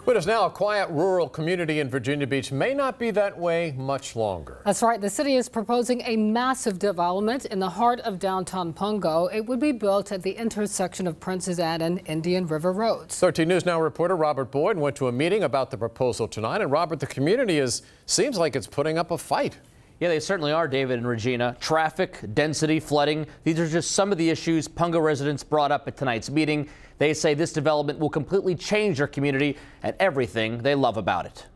What is now a quiet rural community in Virginia Beach may not be that way much longer. That's right. The city is proposing a massive development in the heart of downtown Pungo. It would be built at the intersection of Princess Anne and Indian River Roads. 13 News Now reporter Robert Boyd went to a meeting about the proposal tonight. And Robert, the community seems like it's putting up a fight. Yeah, they certainly are, David and Regina. Traffic, density, flooding. These are just some of the issues Pungo residents brought up at tonight's meeting. They say this development will completely change their community and everything they love about it.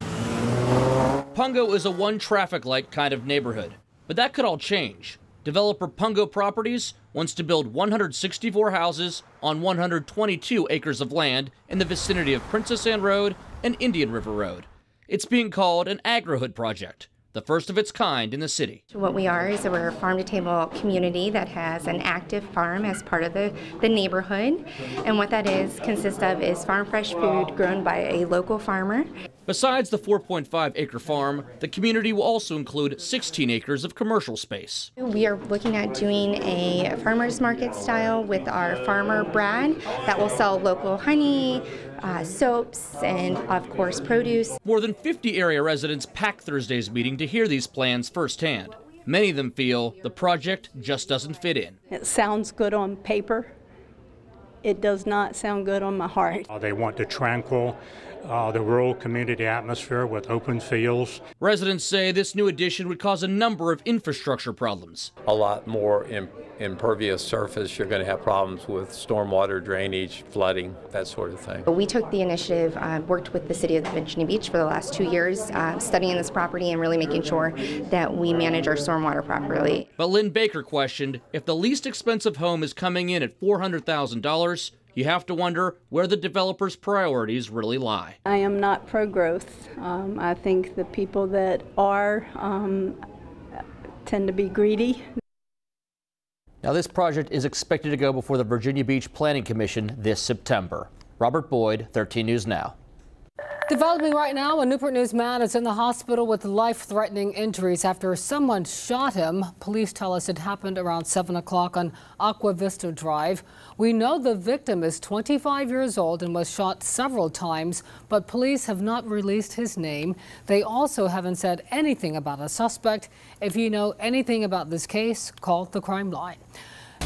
Pungo is a one traffic light kind of neighborhood, but that could all change. Developer Pungo Properties wants to build 164 houses on 122 acres of land in the vicinity of Princess Anne Road and Indian River Road. It's being called an agrihood project, the first of its kind in the city. What we are is we're a farm-to-table community that has an active farm as part of the neighborhood. And what that consists of is farm fresh food grown by a local farmer. Besides the 4.5-acre farm, the community will also include 16 acres of commercial space. We are looking at doing a farmer's market style with our farmer Brad that will sell local honey, soaps, and of course produce. More than 50 area residents packed Thursday's meeting to hear these plans firsthand. Many of them feel the project just doesn't fit in. It sounds good on paper. It does not sound good on my heart. They want the tranquil, the rural community atmosphere with open fields. Residents say this new addition would cause a number of infrastructure problems. A lot more impervious surface. You're going to have problems with stormwater drainage, flooding, that sort of thing. We took the initiative, worked with the city of Virginia Beach for the last 2 years, studying this property and really making sure that we manage our stormwater properly. But Lynn Baker questioned if the least expensive home is coming in at $400,000, you have to wonder where the developer's priorities really lie. I am not pro-growth. I think the people that are tend to be greedy. Now, this project is expected to go before the Virginia Beach Planning Commission this September. Robert Boyd, 13 News Now. Developing right now, a Newport News man is in the hospital with life-threatening injuries after someone shot him. Police tell us it happened around 7 o'clock on Aqua Vista Drive. We know the victim is 25 years old and was shot several times, but police have not released his name. They also haven't said anything about a suspect. If you know anything about this case, call the crime line.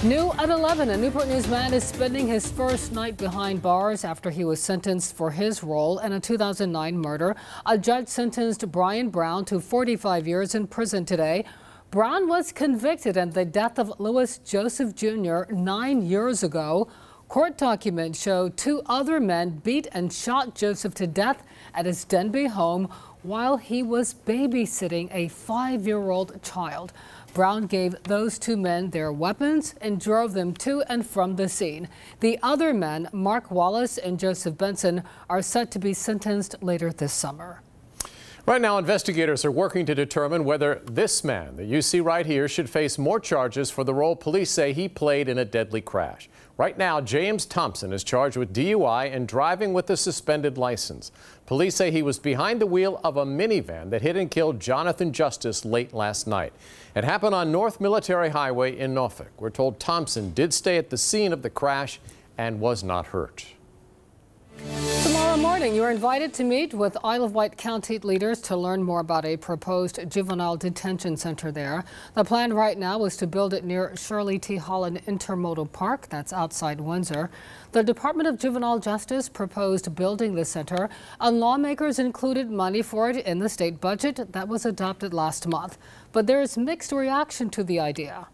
New at 11, a Newport News man is spending his first night behind bars after he was sentenced for his role in a 2009 murder. A judge sentenced Brian Brown to 45 years in prison today. Brown was convicted in the death of Louis Joseph Jr. 9 years ago. Court documents show 2 other men beat and shot Joseph to death at his Denby home while he was babysitting a 5-year-old child. Brown gave those 2 men their weapons and drove them to and from the scene. The other men, Mark Wallace and Joseph Benson, are set to be sentenced later this summer. Right now, investigators are working to determine whether this man that you see right here should face more charges for the role police say he played in a deadly crash. Right now, James Thompson is charged with DUI and driving with a suspended license. Police say he was behind the wheel of a minivan that hit and killed Jonathan Justice late last night. It happened on North Military Highway in Norfolk. We're told Thompson did stay at the scene of the crash and was not hurt. Tomorrow morning, you're invited to meet with Isle of Wight County leaders to learn more about a proposed juvenile detention center there. The plan right now is to build it near Shirley T. Holland Intermodal Park, that's outside Windsor. The Department of Juvenile Justice proposed building the center, and lawmakers included money for it in the state budget that was adopted last month. But there's mixed reaction to the idea.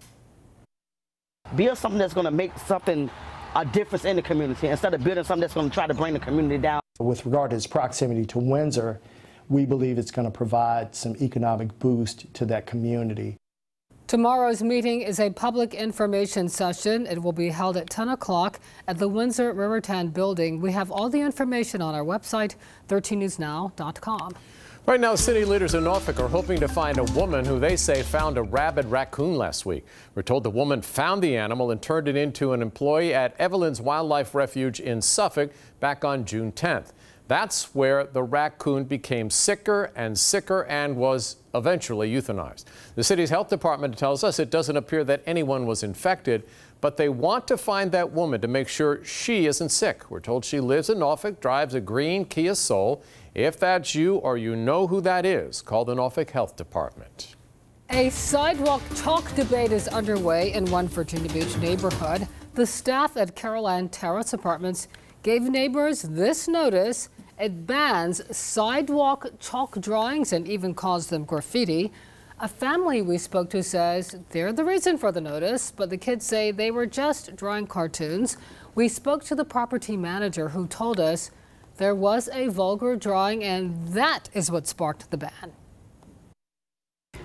Build something that's going to make something a difference in the community instead of building something that's going to try to bring the community down. With regard to its proximity to Windsor, we believe it's going to provide some economic boost to that community. Tomorrow's meeting is a public information session. It will be held at 10 o'clock at the Windsor Rivertown building. We have all the information on our website, 13newsnow.com. Right now, city leaders in Norfolk are hoping to find a woman who they say found a rabid raccoon last week. We're told the woman found the animal and turned it into an employee at Evelyn's Wildlife Refuge in Suffolk back on June 10th. That's where the raccoon became sicker and sicker and was eventually euthanized. The city's health department tells us it doesn't appear that anyone was infected, but they want to find that woman to make sure she isn't sick. We're told she lives in Norfolk, drives a green Kia Soul. If that's you or you know who that is, call the Norfolk Health Department. A sidewalk chalk debate is underway in one Virginia Beach neighborhood. The staff at Caroline Terrace Apartments gave neighbors this notice. It bans sidewalk chalk drawings and even calls them graffiti. A family we spoke to says they're the reason for the notice, but the kids say they were just drawing cartoons. We spoke to the property manager who told us there was a vulgar drawing and that is what sparked the ban.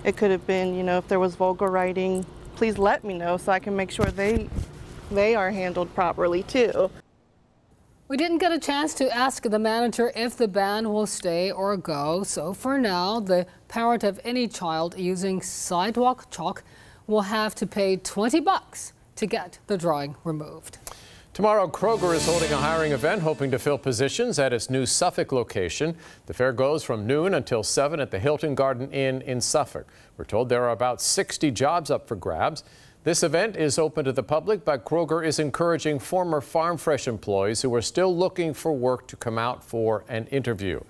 It could have been, if there was vulgar writing, please let me know so I can make sure they are handled properly too. We didn't get a chance to ask the manager if the ban will stay or go. So for now, the parent of any child using sidewalk chalk will have to pay $20 to get the drawing removed. Tomorrow, Kroger is holding a hiring event hoping to fill positions at its new Suffolk location. The fair goes from noon until 7 at the Hilton Garden Inn in Suffolk. We're told there are about 60 jobs up for grabs. This event is open to the public, but Kroger is encouraging former Farm Fresh employees who are still looking for work to come out for an interview.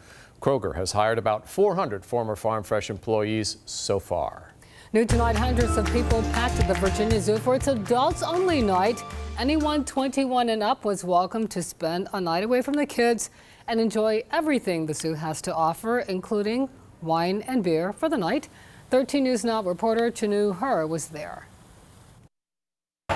Kroger has hired about 400 former Farm Fresh employees so far. New tonight, hundreds of people packed at the Virginia Zoo for its adults-only night. Anyone 21 and up was welcome to spend a night away from the kids and enjoy everything the zoo has to offer, including wine and beer for the night. 13 News Now reporter Chanu Her was there.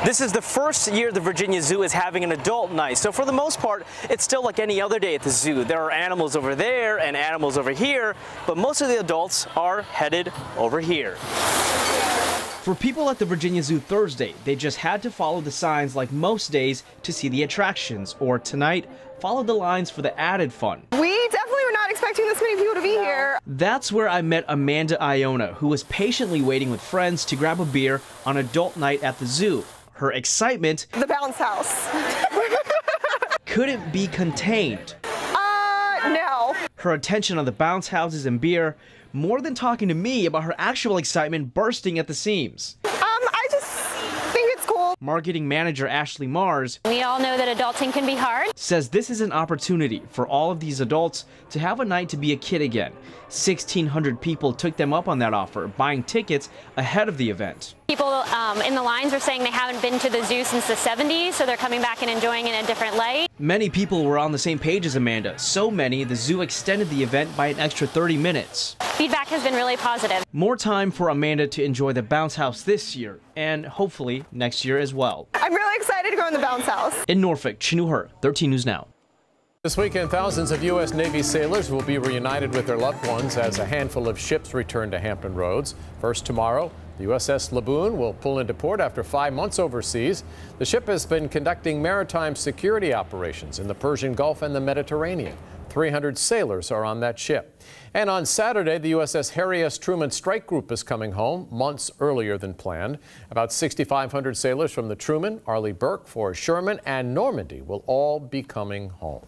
This is the first year the Virginia Zoo is having an adult night, so for the most part, it's still like any other day at the zoo. There are animals over there and animals over here, but most of the adults are headed over here. For people at the Virginia Zoo Thursday, they just had to follow the signs like most days to see the attractions, or tonight, follow the lines for the added fun. We definitely were not expecting this many people to be here. That's where I met Amanda Iona, who was patiently waiting with friends to grab a beer on adult night at the zoo. Her excitement, the bounce house, couldn't be contained. No. Her attention on the bounce houses and beer, more than talking to me about her actual excitement bursting at the seams. I just think it's cool. Marketing manager Ashley Mars, we all know that adulting can be hard, says this is an opportunity for all of these adults to have a night to be a kid again. 1,600 people took them up on that offer, buying tickets ahead of the event. People in the lines are saying they haven't been to the zoo since the 70s, so they're coming back and enjoying it in a different light. Many people were on the same page as Amanda. So many, the zoo extended the event by an extra 30 minutes. Feedback has been really positive. More time for Amanda to enjoy the bounce house this year, and hopefully next year as well. I'm really excited to go in the bounce house. In Norfolk, Chanu Her, 13 News Now. This weekend, thousands of U.S. Navy sailors will be reunited with their loved ones as a handful of ships return to Hampton Roads. First tomorrow, the USS Laboon will pull into port after 5 months overseas. The ship has been conducting maritime security operations in the Persian Gulf and the Mediterranean. 300 sailors are on that ship. And on Saturday, the USS Harry S. Truman Strike Group is coming home months earlier than planned. About 6,500 sailors from the Truman, Arleigh Burke, Forrest Sherman, and Normandy will all be coming home.